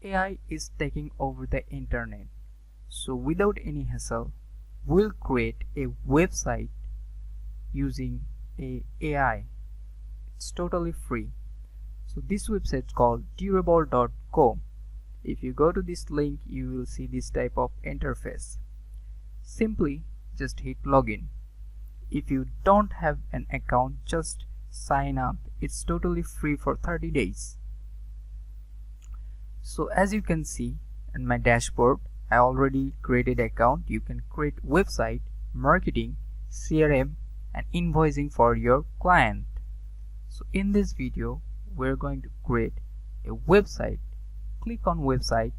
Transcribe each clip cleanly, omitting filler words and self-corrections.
AI is taking over the internet. So without any hassle, we'll create a website using a AI. It's totally free. So this website is called durable.co. If you go to this link, you will see this type of interface. Simply just hit login. If you don't have an account, just sign up. It's totally free for 30 days. So as you can see in my dashboard, I already created account. You can create website, marketing, CRM and invoicing for your client. So in this video, we're going to create a website. Click on website.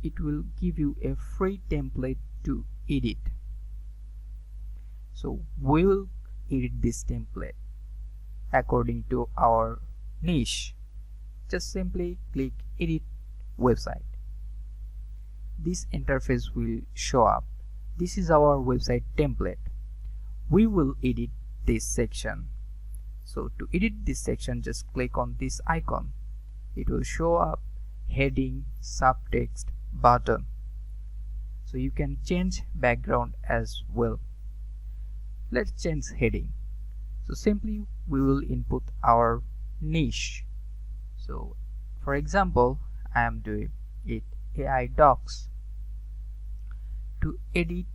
It will give you a free template to edit. So we will edit this template according to our niche. Just simply click edit website. This interface will show up. This is our website template. We will edit this section. So to edit this section, just click on this icon. It will show up heading, subtext, button. So you can change background as well. Let's change heading. So simply we will input our niche. So for example, I am doing it AI docs. To edit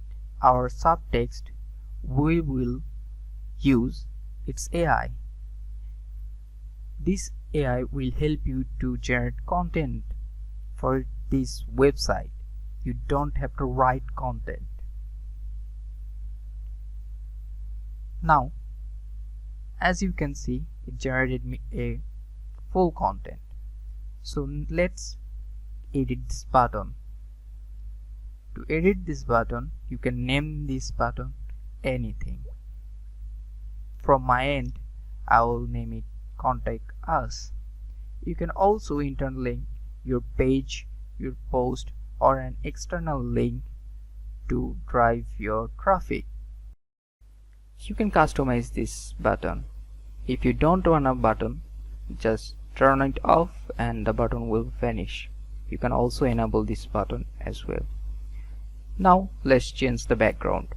our subtext, we will use its AI. This AI will help you to generate content for this website. You don't have to write content. Now, as you can see, it generated me a full content. So let's edit this button. To edit this button, you can name this button anything. From my end, I will name it Contact Us. You can also interlink your page, your post, or an external link to drive your traffic. You can customize this button. If you don't want a button, just turn it off and the button will vanish. You can also enable this button as well. Now let's change the background.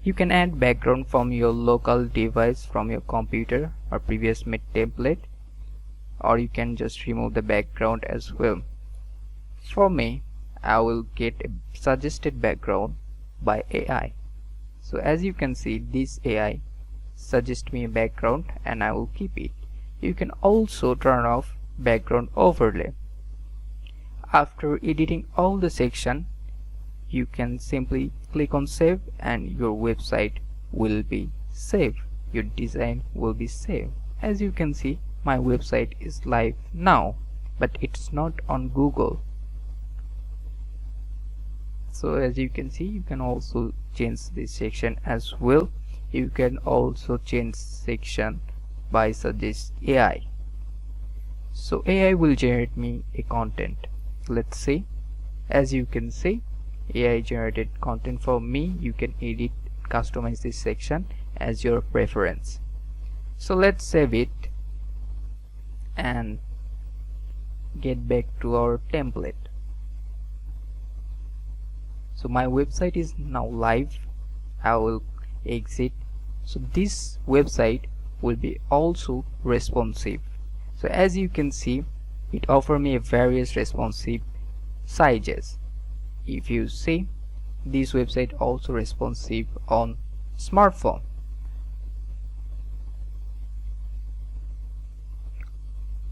You can add background from your local device, from your computer or previous made template, or you can just remove the background as well. For me, I will get a suggested background by AI. So as you can see, this AI suggests me a background and I will keep it. You can also turn off background overlay. After editing all the section, you can simply click on save and your website will be saved. Your design will be saved. As you can see, my website is live now, but it's not on Google. So as you can see, you can also change this section as well. You can also change section by suggest AI. So AI will generate me a content. Let's see. As you can see, AI generated content for me. You can edit, customize this section as your preference. So let's save it and get back to our template. So my website is now live. I will exit. So this website will be also responsive. So as you can see, it offers me various responsive sizes. If you see, this website also responsive on smartphone.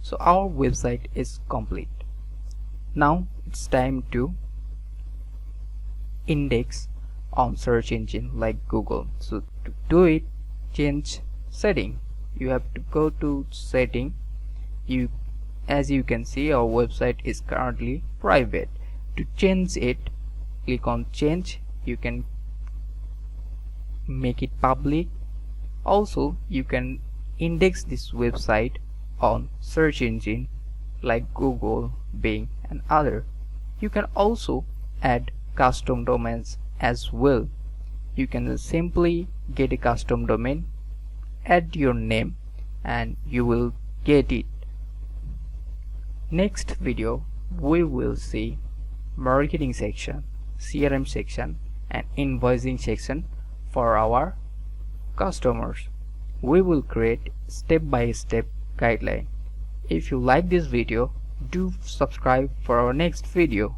So our website is complete. Now it's time to index on search engine like Google. So to do it, change setting. You have to go to setting. As you can see, our website is currently private. To change it, click on change. You can make it public. Also, you can index this website on search engine like Google, Bing and other. You can also add custom domains as well. You can simply get a custom domain, add your name and you will get it. Next video we will see marketing section, CRM section and invoicing section for our customers. We will create step-by-step guideline. If you like this video, do subscribe for our next video.